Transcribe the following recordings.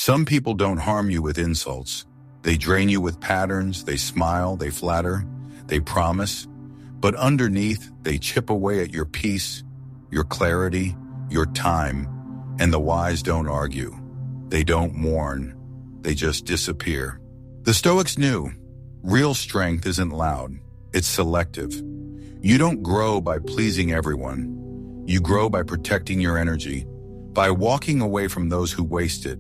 Some people don't harm you with insults. They drain you with patterns, they smile, they flatter, they promise. But underneath, they chip away at your peace, your clarity, your time, and the wise don't argue. They don't mourn. They just disappear. The Stoics knew real strength isn't loud. It's selective. You don't grow by pleasing everyone. You grow by protecting your energy, by walking away from those who waste it,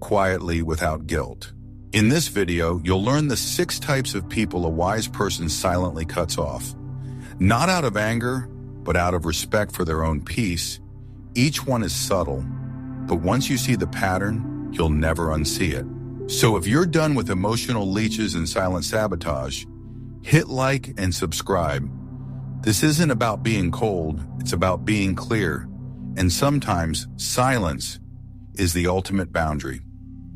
quietly without guilt. In this video, you'll learn the 6 types of people a wise person silently cuts off. Not out of anger, but out of respect for their own peace. Each one is subtle, but once you see the pattern, you'll never unsee it. So if you're done with emotional leeches and silent sabotage, hit like and subscribe. This isn't about being cold, it's about being clear. And sometimes silence is the ultimate boundary.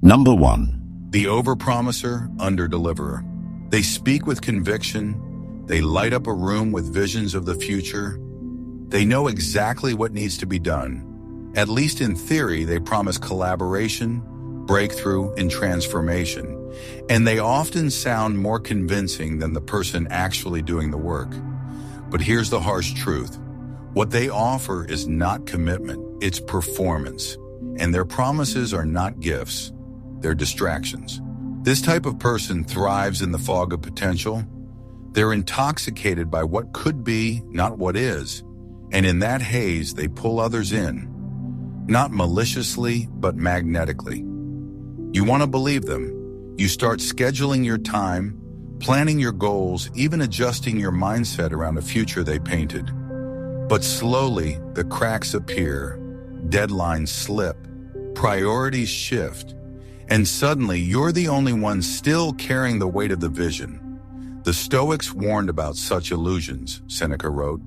Number 1. The overpromiser, underdeliverer. They speak with conviction. They light up a room with visions of the future. They know exactly what needs to be done. At least in theory, they promise collaboration, breakthrough, and transformation. And they often sound more convincing than the person actually doing the work. But here's the harsh truth. What they offer is not commitment, it's performance. And their promises are not gifts, they're distractions. This type of person thrives in the fog of potential. They're intoxicated by what could be, not what is. And in that haze, they pull others in. Not maliciously, but magnetically. You want to believe them. You start scheduling your time, planning your goals, even adjusting your mindset around a future they painted. But slowly, the cracks appear, deadlines slip, priorities shift, and suddenly you're the only one still carrying the weight of the vision. The Stoics warned about such illusions, Seneca wrote.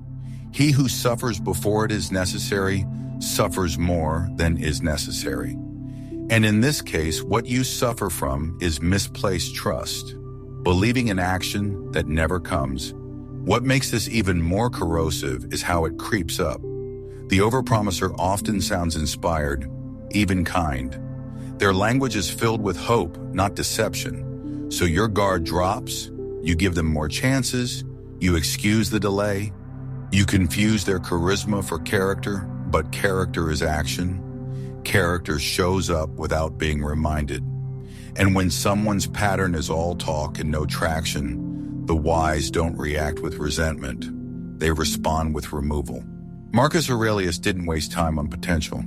He who suffers before it is necessary suffers more than is necessary. And in this case, what you suffer from is misplaced trust, believing in action that never comes. What makes this even more corrosive is how it creeps up. The overpromiser often sounds inspired, even kind. Their language is filled with hope, not deception. So your guard drops, you give them more chances, you excuse the delay, you confuse their charisma for character, but character is action. Character shows up without being reminded. And when someone's pattern is all talk and no traction, the wise don't react with resentment. They respond with removal. Marcus Aurelius didn't waste time on potential.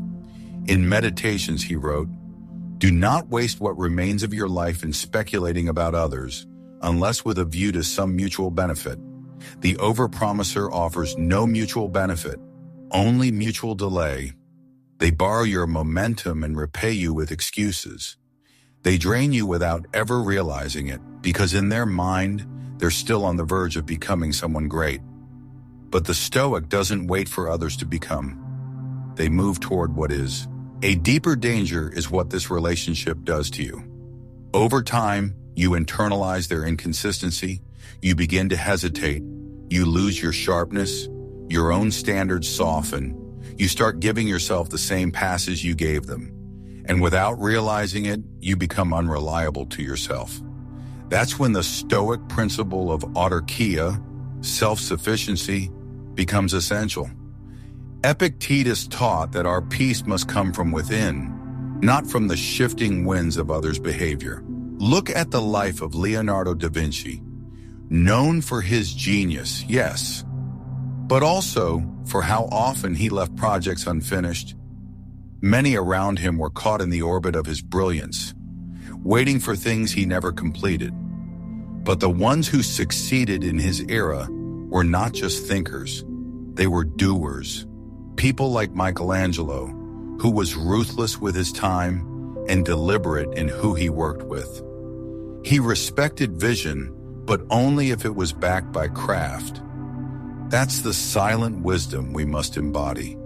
In Meditations, he wrote, "Do not waste what remains of your life in speculating about others, unless with a view to some mutual benefit." The overpromiser offers no mutual benefit, only mutual delay. They borrow your momentum and repay you with excuses. They drain you without ever realizing it, because in their mind, they're still on the verge of becoming someone great. But the Stoic doesn't wait for others to become. They move toward what is. A deeper danger is what this relationship does to you. Over time, you internalize their inconsistency, you begin to hesitate, you lose your sharpness, your own standards soften, you start giving yourself the same passes you gave them. And without realizing it, you become unreliable to yourself. That's when the Stoic principle of autarkia, self-sufficiency, becomes essential. Epictetus taught that our peace must come from within, not from the shifting winds of others' behavior. Look at the life of Leonardo da Vinci, known for his genius, yes, but also for how often he left projects unfinished. Many around him were caught in the orbit of his brilliance, waiting for things he never completed. But the ones who succeeded in his era were not just thinkers, they were doers. People like Michelangelo, who was ruthless with his time and deliberate in who he worked with. He respected vision, but only if it was backed by craft. That's the silent wisdom we must embody,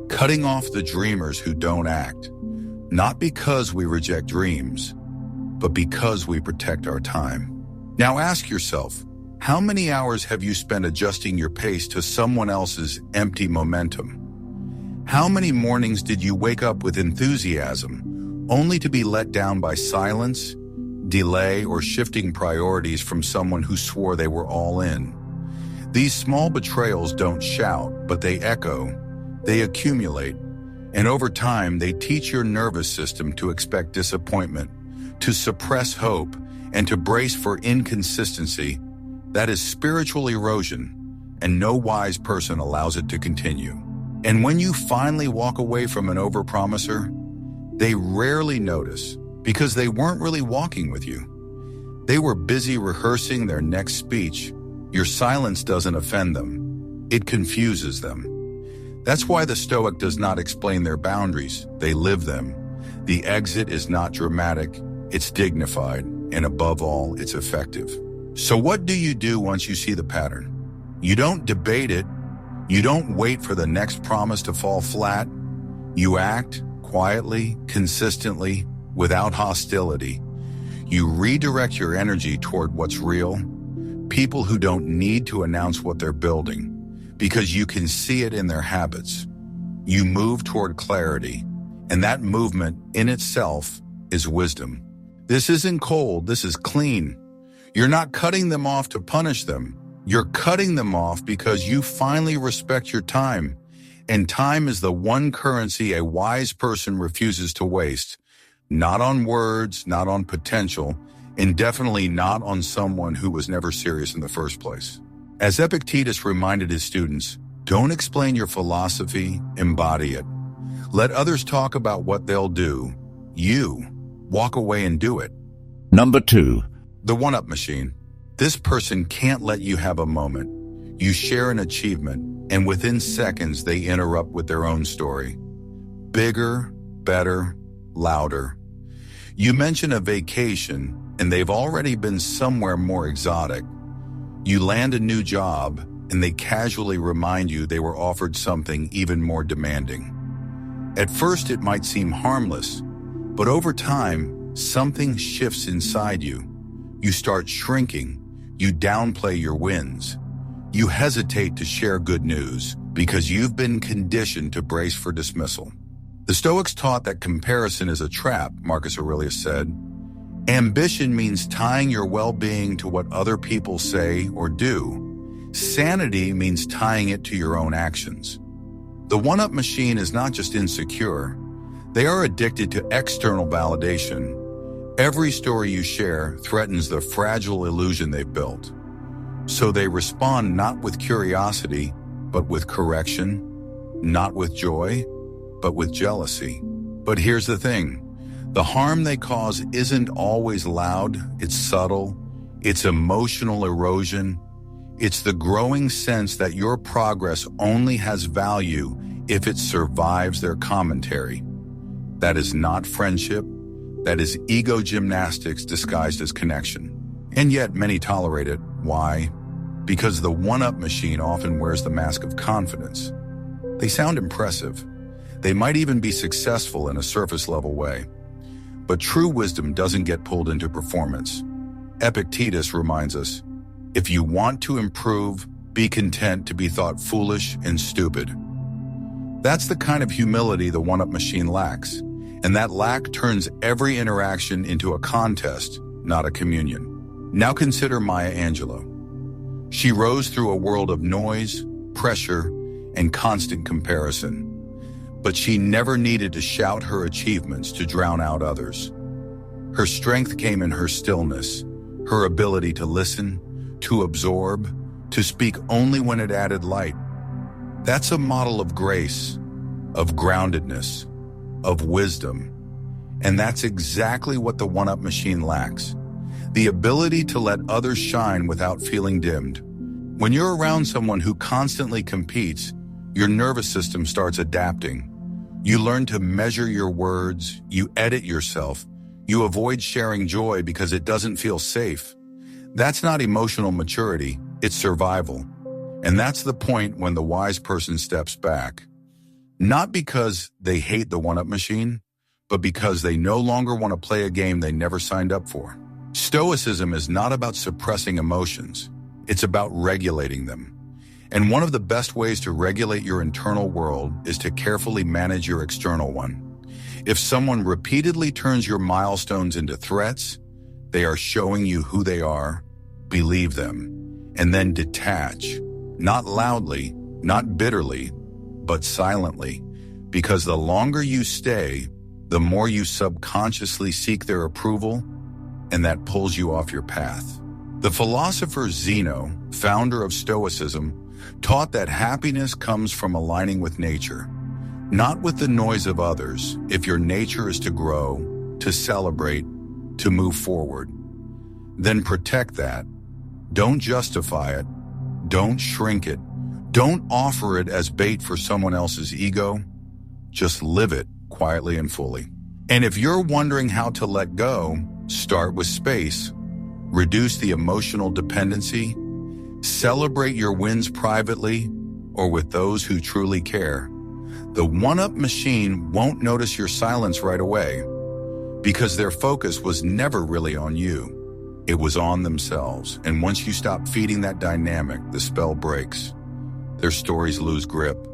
cutting off the dreamers who don't act, not because we reject dreams, but because we protect our time. Now ask yourself, how many hours have you spent adjusting your pace to someone else's empty momentum? How many mornings did you wake up with enthusiasm, only to be let down by silence, delay, or shifting priorities from someone who swore they were all in. These small betrayals don't shout, but they echo, they accumulate, and over time they teach your nervous system to expect disappointment, to suppress hope, and to brace for inconsistency. That is spiritual erosion, and no wise person allows it to continue. And when you finally walk away from an overpromiser, they rarely notice, because they weren't really walking with you. They were busy rehearsing their next speech. Your silence doesn't offend them. It confuses them. That's why the Stoic does not explain their boundaries. They live them. The exit is not dramatic. It's dignified. And above all, it's effective. So what do you do once you see the pattern? You don't debate it. You don't wait for the next promise to fall flat. You act quietly, consistently, without hostility. You redirect your energy toward what's real, people who don't need to announce what they're building, because you can see it in their habits. You move toward clarity, and that movement in itself is wisdom. This isn't cold, this is clean. You're not cutting them off to punish them. You're cutting them off because you finally respect your time. And time is the one currency a wise person refuses to waste. Not on words, not on potential, and definitely not on someone who was never serious in the first place. As Epictetus reminded his students, don't explain your philosophy, embody it. Let others talk about what they'll do. You walk away and do it. Number 2. The one-up machine. This person can't let you have a moment. You share an achievement, and within seconds they interrupt with their own story. Bigger, better, louder. You mention a vacation, and they've already been somewhere more exotic. You land a new job, and they casually remind you they were offered something even more demanding. At first it might seem harmless, but over time, something shifts inside you. You start shrinking. You downplay your wins. You hesitate to share good news because you've been conditioned to brace for dismissal. The Stoics taught that comparison is a trap, Marcus Aurelius said. Ambition means tying your well-being to what other people say or do. Sanity means tying it to your own actions. The one-up machine is not just insecure. They are addicted to external validation. Every story you share threatens the fragile illusion they've built. So they respond not with curiosity, but with correction, not with joy, but with jealousy. But here's the thing. The harm they cause isn't always loud, it's subtle, it's emotional erosion. It's the growing sense that your progress only has value if it survives their commentary. That is not friendship. That is ego gymnastics disguised as connection. And yet many tolerate it. Why? Because the one-up machine often wears the mask of confidence. They sound impressive. They might even be successful in a surface-level way. But true wisdom doesn't get pulled into performance. Epictetus reminds us, if you want to improve, be content to be thought foolish and stupid. That's the kind of humility the one-up machine lacks. And that lack turns every interaction into a contest, not a communion. Now consider Maya Angelou. She rose through a world of noise, pressure, and constant comparison. But she never needed to shout her achievements to drown out others. Her strength came in her stillness, her ability to listen, to absorb, to speak only when it added light. That's a model of grace, of groundedness, of wisdom. And that's exactly what the one-up machine lacks. The ability to let others shine without feeling dimmed. When you're around someone who constantly competes, your nervous system starts adapting. You learn to measure your words, you edit yourself, you avoid sharing joy because it doesn't feel safe. That's not emotional maturity, it's survival. And that's the point when the wise person steps back. Not because they hate the one-up machine, but because they no longer want to play a game they never signed up for. Stoicism is not about suppressing emotions. It's about regulating them. And one of the best ways to regulate your internal world is to carefully manage your external one. If someone repeatedly turns your milestones into threats, they are showing you who they are. Believe them, and then detach, not loudly, not bitterly, but silently, because the longer you stay, the more you subconsciously seek their approval, and that pulls you off your path. The philosopher Zeno, founder of Stoicism, taught that happiness comes from aligning with nature, not with the noise of others. If your nature is to grow, to celebrate, to move forward, then protect that. Don't justify it. Don't shrink it. Don't offer it as bait for someone else's ego. Just live it quietly and fully. And if you're wondering how to let go, start with space. Reduce the emotional dependency. Celebrate your wins privately or with those who truly care. The one-up machine won't notice your silence right away because their focus was never really on you. It was on themselves. And once you stop feeding that dynamic, the spell breaks. Their stories lose grip.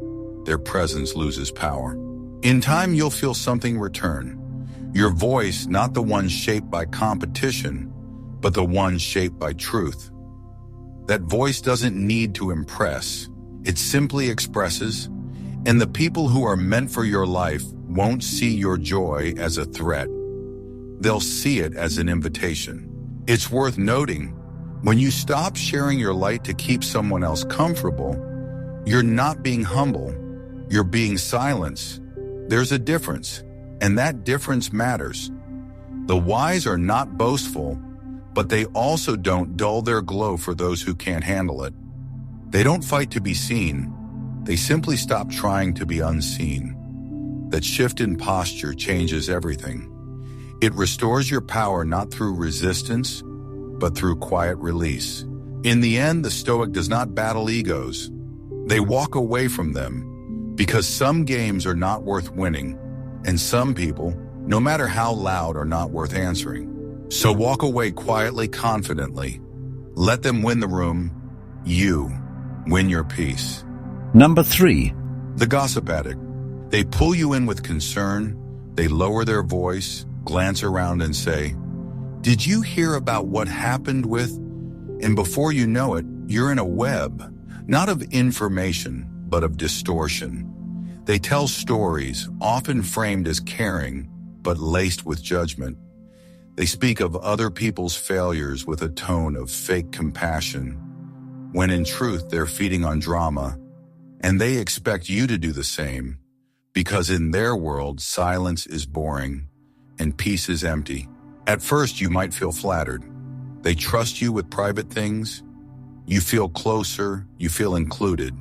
Their presence loses power. In time, you'll feel something return. Your voice, not the one shaped by competition, but the one shaped by truth. That voice doesn't need to impress. It simply expresses, and the people who are meant for your life won't see your joy as a threat. They'll see it as an invitation. It's worth noting, when you stop sharing your light to keep someone else comfortable, you're not being humble, you're being silenced. There's a difference, and that difference matters. The wise are not boastful, but they also don't dull their glow for those who can't handle it. They don't fight to be seen, they simply stop trying to be unseen. That shift in posture changes everything. It restores your power not through resistance, but through quiet release. In the end, the Stoic does not battle egos. They walk away from them because some games are not worth winning, and some people, no matter how loud, are not worth answering. So walk away quietly, confidently. Let them win the room. You win your peace. Number 3. The Gossip Addict. They pull you in with concern. They lower their voice, glance around and say, "Did you hear about what happened with?" And before you know it, you're in a web, not of information, but of distortion. They tell stories, often framed as caring, but laced with judgment. They speak of other people's failures with a tone of fake compassion, when in truth they're feeding on drama, and they expect you to do the same, because in their world, silence is boring and peace is empty. At first, you might feel flattered. They trust you with private things. You feel closer, you feel included.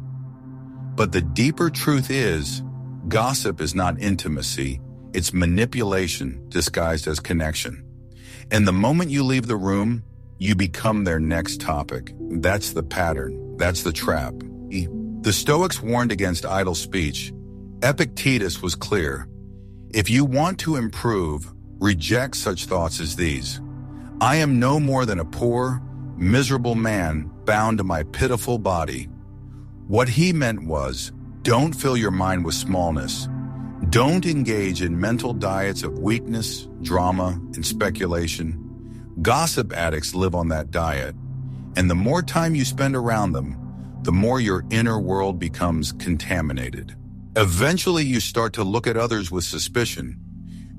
But the deeper truth is, gossip is not intimacy, it's manipulation disguised as connection. And the moment you leave the room, you become their next topic. That's the pattern, that's the trap. The Stoics warned against idle speech. Epictetus was clear. If you want to improve, reject such thoughts as these. I am no more than a poor, miserable man bound to my pitiful body. What he meant was, don't fill your mind with smallness. Don't engage in mental diets of weakness, drama, and speculation. Gossip addicts live on that diet, and the more time you spend around them, the more your inner world becomes contaminated. Eventually, you start to look at others with suspicion.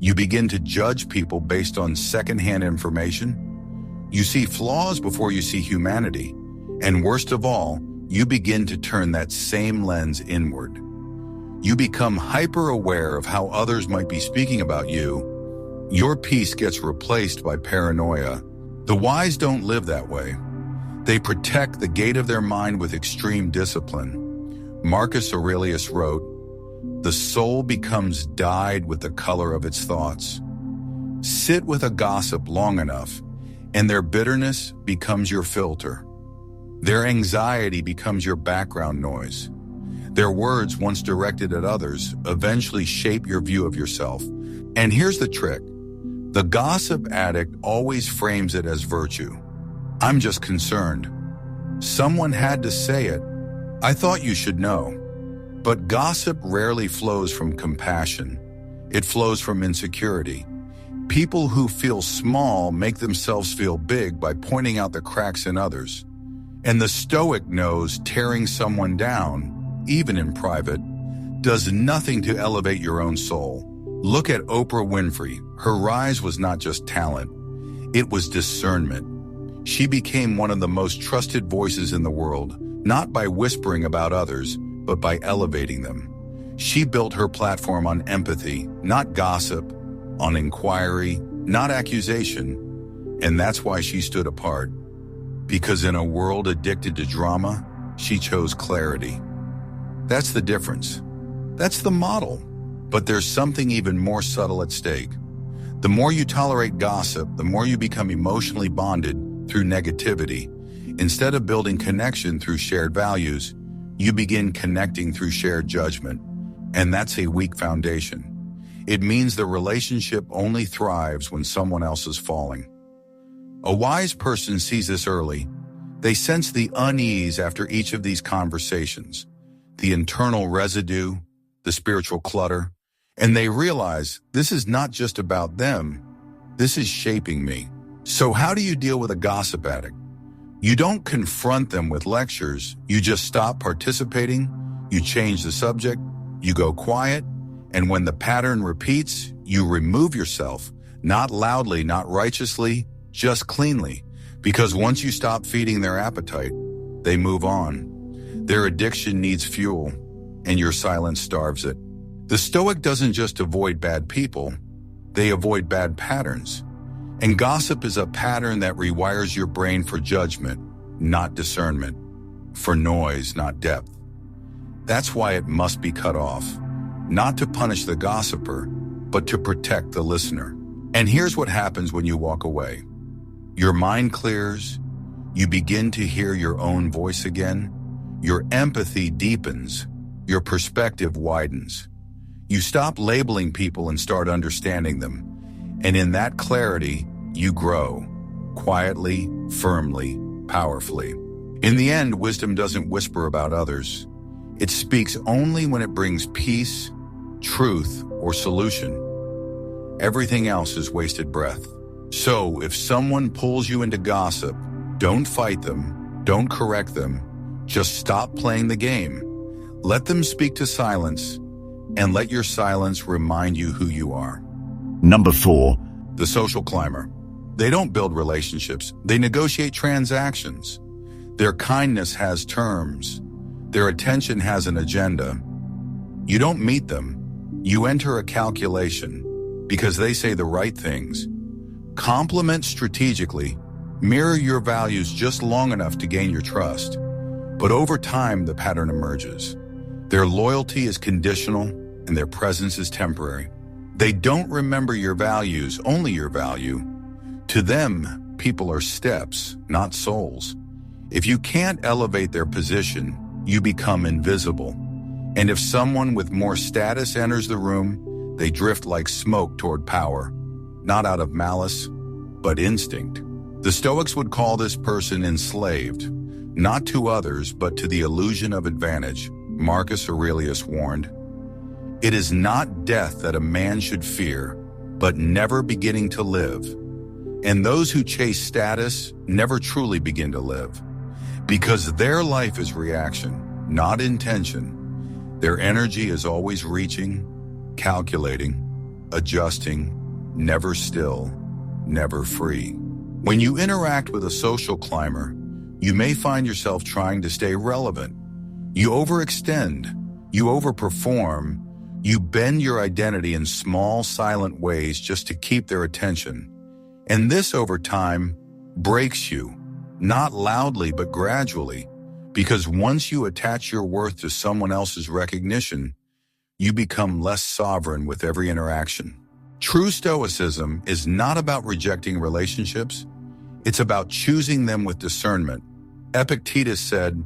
You begin to judge people based on secondhand information. You see flaws before you see humanity. And worst of all, you begin to turn that same lens inward. You become hyper-aware of how others might be speaking about you. Your peace gets replaced by paranoia. The wise don't live that way. They protect the gate of their mind with extreme discipline. Marcus Aurelius wrote, "The soul becomes dyed with the color of its thoughts." Sit with a gossip long enough, and their bitterness becomes your filter. Their anxiety becomes your background noise. Their words, once directed at others, eventually shape your view of yourself. And here's the trick. The gossip addict always frames it as virtue. I'm just concerned. Someone had to say it. I thought you should know. But gossip rarely flows from compassion. It flows from insecurity. People who feel small make themselves feel big by pointing out the cracks in others. And the Stoic knows tearing someone down, even in private, does nothing to elevate your own soul. Look at Oprah Winfrey. Her rise was not just talent, it was discernment. She became one of the most trusted voices in the world, not by whispering about others, but by elevating them. She built her platform on empathy, not gossip, on inquiry, not accusation, and that's why she stood apart. Because in a world addicted to drama, she chose clarity. That's the difference. That's the model. But there's something even more subtle at stake. The more you tolerate gossip, the more you become emotionally bonded through negativity. Instead of building connection through shared values, you begin connecting through shared judgment. And that's a weak foundation. It means the relationship only thrives when someone else is falling. A wise person sees this early. They sense the unease after each of these conversations, the internal residue, the spiritual clutter, and they realize this is not just about them, this is shaping me. So how do you deal with a gossip addict? You don't confront them with lectures, you just stop participating, you change the subject, you go quiet, and when the pattern repeats, you remove yourself, not loudly, not righteously, just cleanly. Because once you stop feeding their appetite, they move on. Their addiction needs fuel, and your silence starves it. The Stoic doesn't just avoid bad people, they avoid bad patterns. And gossip is a pattern that rewires your brain for judgment, not discernment, for noise, not depth. That's why it must be cut off. Not to punish the gossiper, but to protect the listener. And here's what happens when you walk away. Your mind clears, you begin to hear your own voice again, your empathy deepens, your perspective widens. You stop labeling people and start understanding them. And in that clarity, you grow, quietly, firmly, powerfully. In the end, wisdom doesn't whisper about others. It speaks only when it brings peace, truth, or solution. Everything else is wasted breath. So, if someone pulls you into gossip, don't fight them, don't correct them, just stop playing the game. Let them speak to silence, and let your silence remind you who you are. Number 4. The social climber. They don't build relationships, they negotiate transactions. Their kindness has terms. Their attention has an agenda. You don't meet them. You enter a calculation because they say the right things. Compliment strategically. Mirror your values just long enough to gain your trust. But over time, the pattern emerges. Their loyalty is conditional and their presence is temporary. They don't remember your values, only your value. To them, people are steps, not souls. If you can't elevate their position, you become invisible. And if someone with more status enters the room, they drift like smoke toward power, not out of malice, but instinct. The Stoics would call this person enslaved, not to others, but to the illusion of advantage. Marcus Aurelius warned, "It is not death that a man should fear, but never beginning to live." And those who chase status never truly begin to live, because their life is reaction, not intention. Their energy is always reaching, calculating, adjusting, never still, never free. When you interact with a social climber, you may find yourself trying to stay relevant. You overextend, you overperform, you bend your identity in small, silent ways just to keep their attention. And this, over time, breaks you, not loudly but gradually, because once you attach your worth to someone else's recognition, you become less sovereign with every interaction. True Stoicism is not about rejecting relationships, it's about choosing them with discernment. Epictetus said,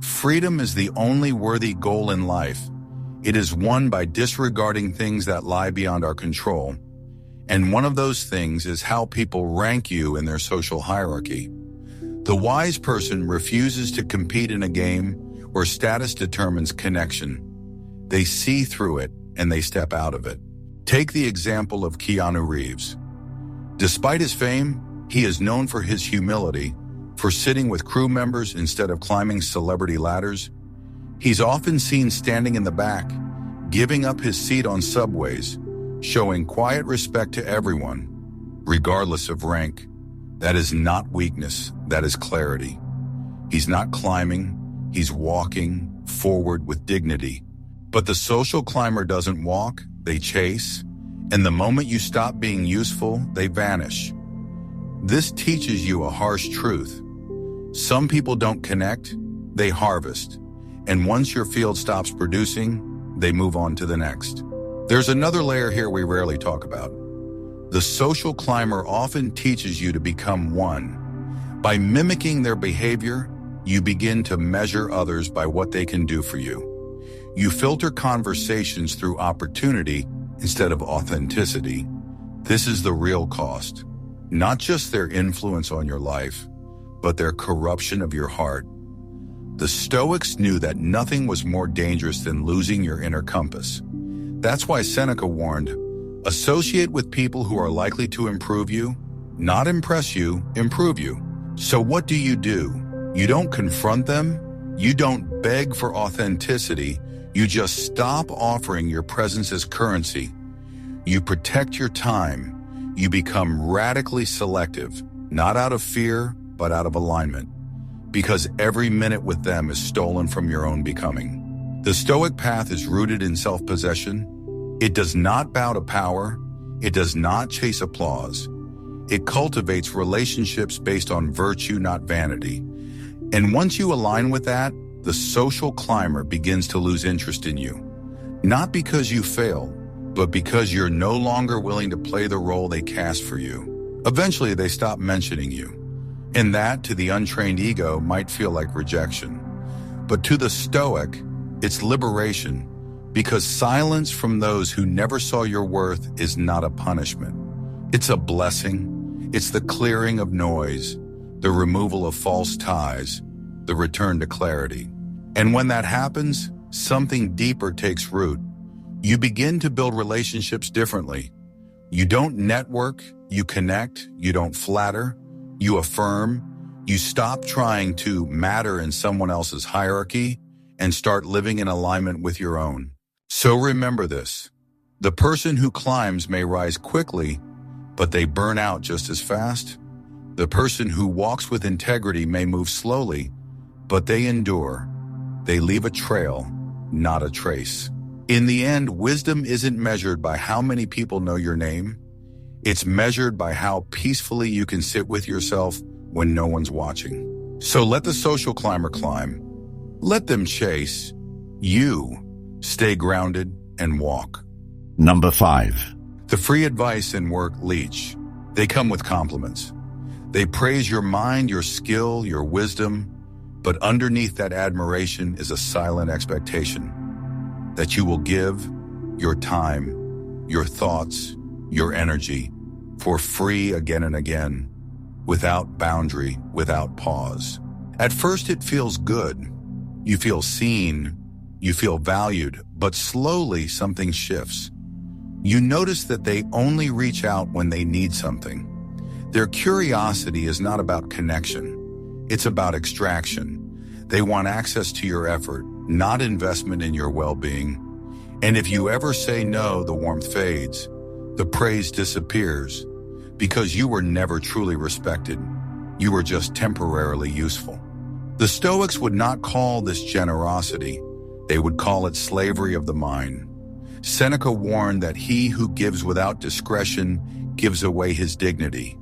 "Freedom is the only worthy goal in life. It is won by disregarding things that lie beyond our control. And one of those things is how people rank you in their social hierarchy." The wise person refuses to compete in a game where status determines connection. They see through it and they step out of it. Take the example of Keanu Reeves. Despite his fame, he is known for his humility, for sitting with crew members instead of climbing celebrity ladders. He's often seen standing in the back, giving up his seat on subways, showing quiet respect to everyone, regardless of rank. That is not weakness, that is clarity. He's not climbing, he's walking forward with dignity. But the social climber doesn't walk, they chase, and the moment you stop being useful, they vanish. This teaches you a harsh truth. Some people don't connect, they harvest. And once your field stops producing, they move on to the next. There's another layer here we rarely talk about. The social climber often teaches you to become one. By mimicking their behavior, you begin to measure others by what they can do for you. You filter conversations through opportunity instead of authenticity. This is the real cost. Not just their influence on your life, but their corruption of your heart. The Stoics knew that nothing was more dangerous than losing your inner compass. That's why Seneca warned, associate with people who are likely to improve you, not impress you, improve you. So what do? You don't confront them, you don't beg for authenticity, you just stop offering your presence as currency. You protect your time, you become radically selective, not out of fear, but out of alignment. Because every minute with them is stolen from your own becoming. The Stoic path is rooted in self-possession. It does not bow to power. It does not chase applause. It cultivates relationships based on virtue, not vanity. And once you align with that, the social climber begins to lose interest in you. Not because you fail, but because you're no longer willing to play the role they cast for you. Eventually, they stop mentioning you. And that, to the untrained ego, might feel like rejection. But to the Stoic, it's liberation, because silence from those who never saw your worth is not a punishment. It's a blessing. It's the clearing of noise, the removal of false ties, the return to clarity. And when that happens, something deeper takes root. You begin to build relationships differently. You don't network, you connect, you don't flatter. You affirm, you stop trying to matter in someone else's hierarchy and start living in alignment with your own. So remember this, the person who climbs may rise quickly, but they burn out just as fast. The person who walks with integrity may move slowly, but they endure. They leave a trail, not a trace. In the end, wisdom isn't measured by how many people know your name. It's measured by how peacefully you can sit with yourself when no one's watching. So let the social climber climb. Let them chase. You stay grounded and walk. Number 5. The free advice and work leech. They come with compliments. They praise your mind, your skill, your wisdom, but underneath that admiration is a silent expectation that you will give your time, your thoughts, your energy for free again and again, without boundary, without pause. At first it feels good. You feel seen, you feel valued, but slowly something shifts. You notice that they only reach out when they need something. Their curiosity is not about connection. It's about extraction. They want access to your effort, not investment in your well-being. And if you ever say no, the warmth fades. The praise disappears because you were never truly respected. You were just temporarily useful. The Stoics would not call this generosity. They would call it slavery of the mind. Seneca warned that he who gives without discretion gives away his dignity.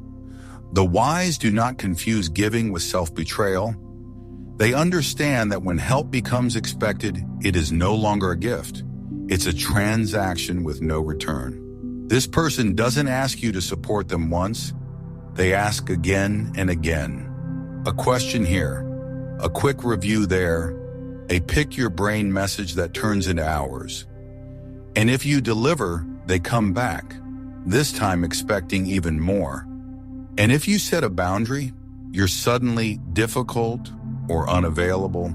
The wise do not confuse giving with self-betrayal. They understand that when help becomes expected, it is no longer a gift. It's a transaction with no return. This person doesn't ask you to support them once. They ask again and again. A question here, a quick review there, a pick-your-brain message that turns into hours. And if you deliver, they come back, this time expecting even more. And if you set a boundary, you're suddenly difficult or unavailable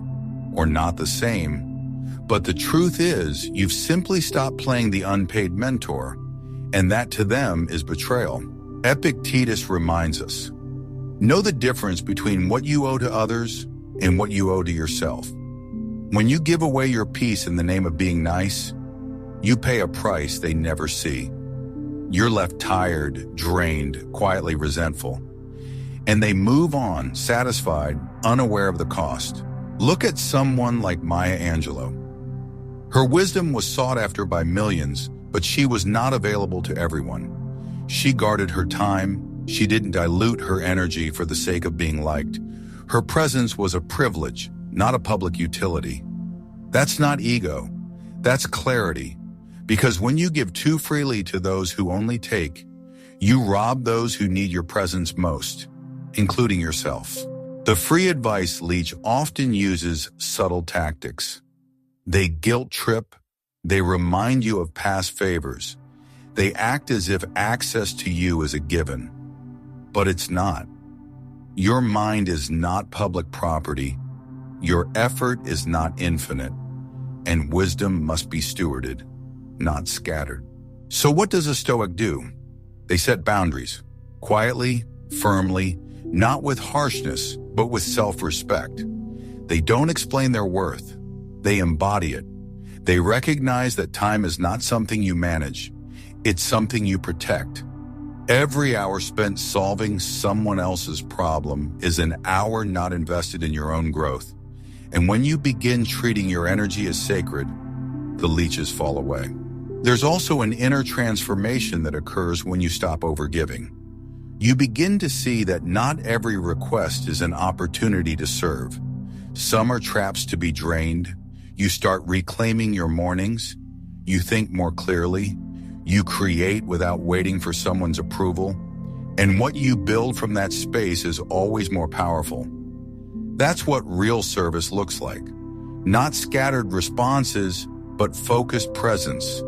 or not the same. But the truth is, you've simply stopped playing the unpaid mentor and that to them is betrayal. Epictetus reminds us, know the difference between what you owe to others and what you owe to yourself. When you give away your peace in the name of being nice, you pay a price they never see. You're left tired, drained, quietly resentful. And they move on, satisfied, unaware of the cost. Look at someone like Maya Angelou. Her wisdom was sought after by millions, but she was not available to everyone. She guarded her time. She didn't dilute her energy for the sake of being liked. Her presence was a privilege, not a public utility. That's not ego. That's clarity. Because when you give too freely to those who only take, you rob those who need your presence most, including yourself. The free advice leech often uses subtle tactics. They guilt trip. They remind you of past favors. They act as if access to you is a given. But it's not. Your mind is not public property. Your effort is not infinite. And wisdom must be stewarded, not scattered. So what does a Stoic do? They set boundaries, quietly, firmly, not with harshness, but with self-respect. They don't explain their worth. They embody it. They recognize that time is not something you manage. It's something you protect. Every hour spent solving someone else's problem is an hour not invested in your own growth. And when you begin treating your energy as sacred, the leeches fall away. There's also an inner transformation that occurs when you stop overgiving. You begin to see that not every request is an opportunity to serve. Some are traps to be drained. You start reclaiming your mornings. You think more clearly. You create without waiting for someone's approval. And what you build from that space is always more powerful. That's what real service looks like. Not scattered responses, but focused presence.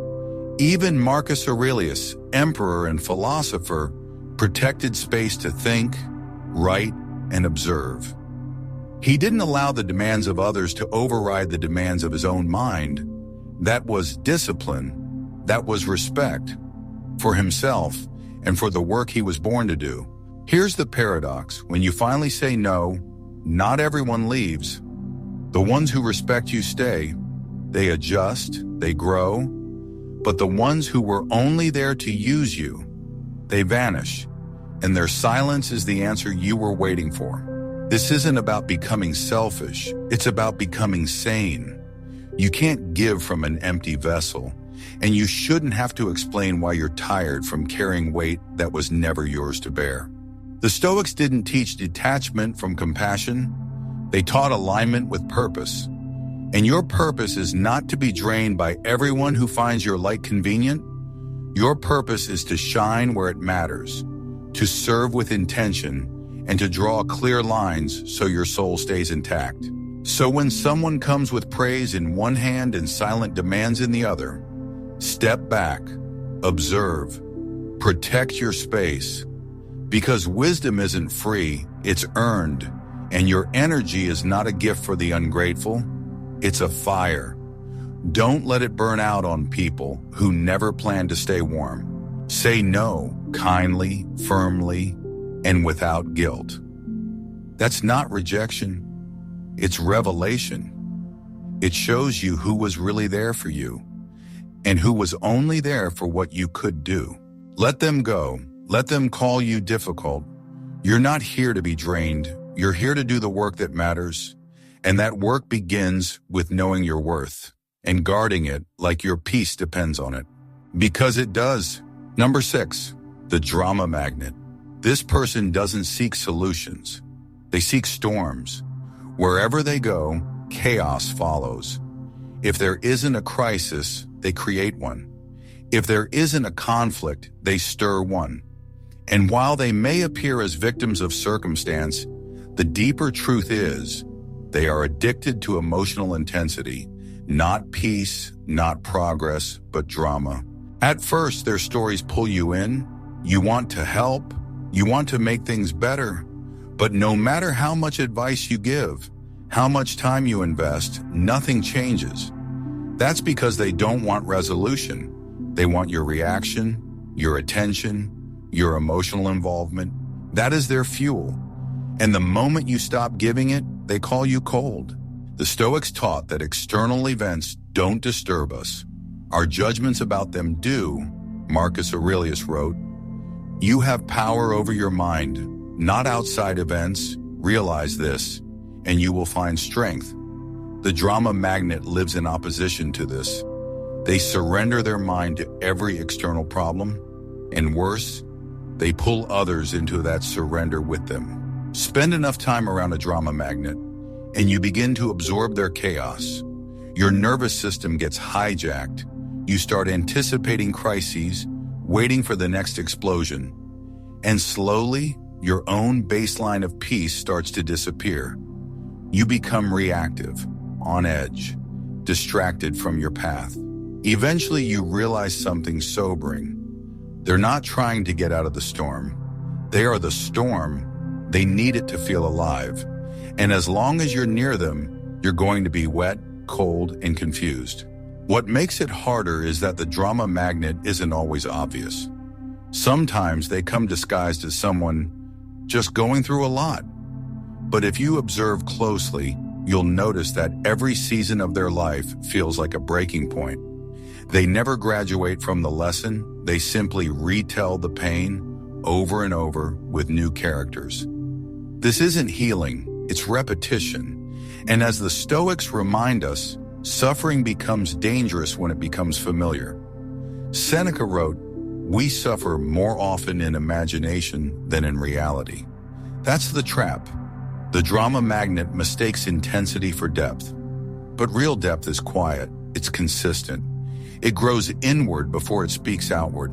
Even Marcus Aurelius, emperor and philosopher, protected space to think, write, and observe. He didn't allow the demands of others to override the demands of his own mind. That was discipline. That was respect for himself and for the work he was born to do. Here's the paradox. When you finally say no, not everyone leaves. The ones who respect you stay. They adjust, they grow. But the ones who were only there to use you, they vanish. And their silence is the answer you were waiting for. This isn't about becoming selfish. It's about becoming sane. You can't give from an empty vessel. And you shouldn't have to explain why you're tired from carrying weight that was never yours to bear. The Stoics didn't teach detachment from compassion. They taught alignment with purpose. And your purpose is not to be drained by everyone who finds your light convenient. Your purpose is to shine where it matters, to serve with intention, and to draw clear lines so your soul stays intact. So when someone comes with praise in one hand and silent demands in the other, step back, observe, protect your space. Because wisdom isn't free, it's earned, and your energy is not a gift for the ungrateful, it's a fire. Don't let it burn out on people who never plan to stay warm. Say no, kindly, firmly, and without guilt. That's not rejection. It's revelation. It shows you who was really there for you and who was only there for what you could do. Let them go. Let them call you difficult. You're not here to be drained. You're here to do the work that matters. And that work begins with knowing your worth and guarding it like your peace depends on it. Because it does. Number 6, the drama magnet. This person doesn't seek solutions. They seek storms. Wherever they go, chaos follows. If there isn't a crisis, they create one. If there isn't a conflict, they stir one. And while they may appear as victims of circumstance, the deeper truth is they are addicted to emotional intensity, not peace, not progress, but drama. At first, their stories pull you in. You want to help. You want to make things better. But no matter how much advice you give, how much time you invest, nothing changes. That's because they don't want resolution. They want your reaction, your attention, your emotional involvement. That is their fuel. And the moment you stop giving it, they call you cold. The Stoics taught that external events don't disturb us. Our judgments about them do. Marcus Aurelius wrote, "You have power over your mind, not outside events. Realize this, and you will find strength." The drama magnet lives in opposition to this. They surrender their mind to every external problem, and worse, they pull others into that surrender with them. Spend enough time around a drama magnet, and you begin to absorb their chaos. Your nervous system gets hijacked. You start anticipating crises, waiting for the next explosion. And slowly, your own baseline of peace starts to disappear. You become reactive, on edge, distracted from your path. Eventually, you realize something sobering. They're not trying to get out of the storm. They are the storm. They need it to feel alive. And as long as you're near them, you're going to be wet, cold, and confused. What makes it harder is that the drama magnet isn't always obvious. Sometimes they come disguised as someone just going through a lot. But if you observe closely, you'll notice that every season of their life feels like a breaking point. They never graduate from the lesson. They simply retell the pain over and over with new characters. This isn't healing, it's repetition. And as the Stoics remind us, suffering becomes dangerous when it becomes familiar. Seneca wrote, "We suffer more often in imagination than in reality." That's the trap. The drama magnet mistakes intensity for depth. But real depth is quiet, it's consistent. It grows inward before it speaks outward.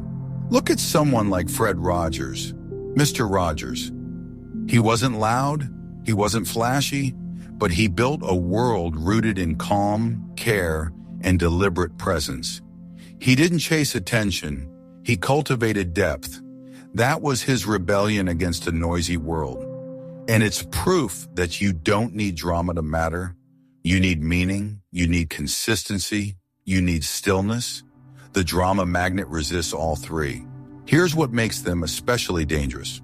Look at someone like Fred Rogers, Mr. Rogers. He wasn't loud, he wasn't flashy, but he built a world rooted in calm, care, and deliberate presence. He didn't chase attention, he cultivated depth. That was his rebellion against a noisy world. And it's proof that you don't need drama to matter. You need meaning, you need consistency, you need stillness. The drama magnet resists all three. Here's what makes them especially dangerous.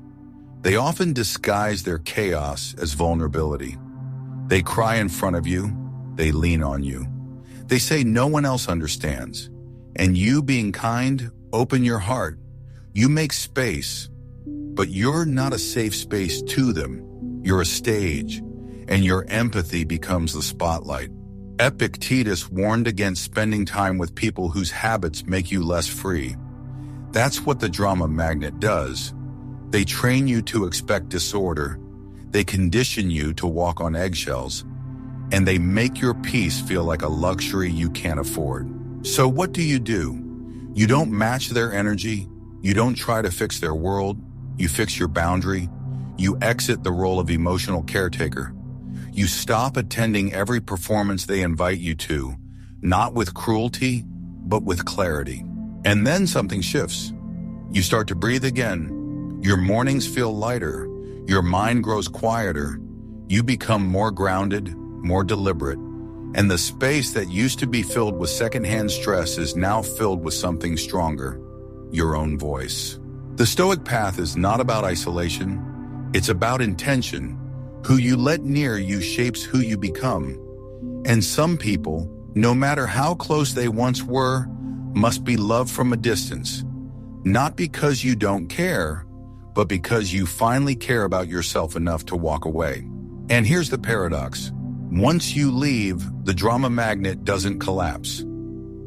They often disguise their chaos as vulnerability. They cry in front of you, they lean on you. They say no one else understands. And you, being kind, open your heart. You make space, but you're not a safe space to them. You're a stage, and your empathy becomes the spotlight. Epictetus warned against spending time with people whose habits make you less free. That's what the drama magnet does. They train you to expect disorder. They condition you to walk on eggshells. And they make your peace feel like a luxury you can't afford. So what do? You don't match their energy. You don't try to fix their world. You fix your boundary. You exit the role of emotional caretaker. You stop attending every performance they invite you to, not with cruelty, but with clarity. And then something shifts. You start to breathe again. Your mornings feel lighter. Your mind grows quieter. You become more grounded, more deliberate. And the space that used to be filled with secondhand stress is now filled with something stronger, your own voice. The Stoic path is not about isolation. It's about intention. Who you let near you shapes who you become. And some people, no matter how close they once were, must be loved from a distance. Not because you don't care, but because you finally care about yourself enough to walk away. And here's the paradox. Once you leave, the drama magnet doesn't collapse.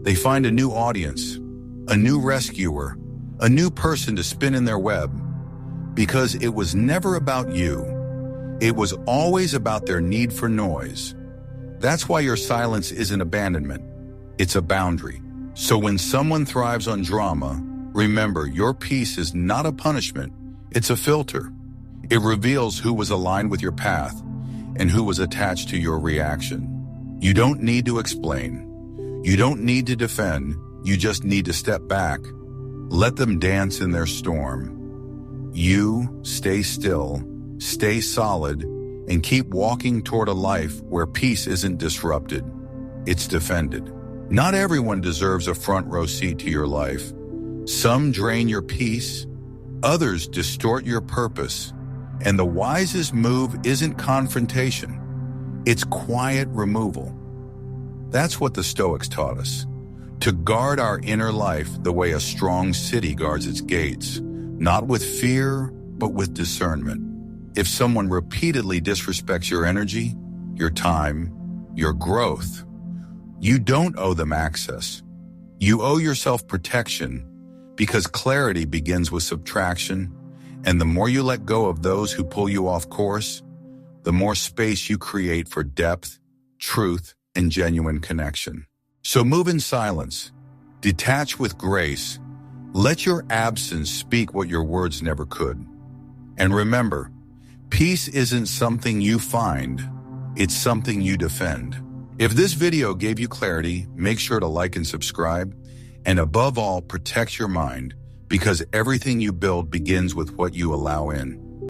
They find a new audience, a new rescuer, a new person to spin in their web. Because it was never about you. It was always about their need for noise. That's why your silence isn't abandonment. It's a boundary. So when someone thrives on drama, remember your peace is not a punishment. It's a filter. It reveals who was aligned with your path and who was attached to your reaction. You don't need to explain. You don't need to defend. You just need to step back. Let them dance in their storm. You stay still, stay solid, and keep walking toward a life where peace isn't disrupted. It's defended. Not everyone deserves a front row seat to your life. Some drain your peace, others distort your purpose, and the wisest move isn't confrontation, it's quiet removal. That's what the Stoics taught us, to guard our inner life the way a strong city guards its gates, not with fear, but with discernment. If someone repeatedly disrespects your energy, your time, your growth, you don't owe them access. You owe yourself protection, because clarity begins with subtraction, and the more you let go of those who pull you off course, the more space you create for depth, truth, and genuine connection. So move in silence, detach with grace, let your absence speak what your words never could. And remember, peace isn't something you find, it's something you defend. If this video gave you clarity, make sure to like and subscribe, and above all, protect your mind, because everything you build begins with what you allow in.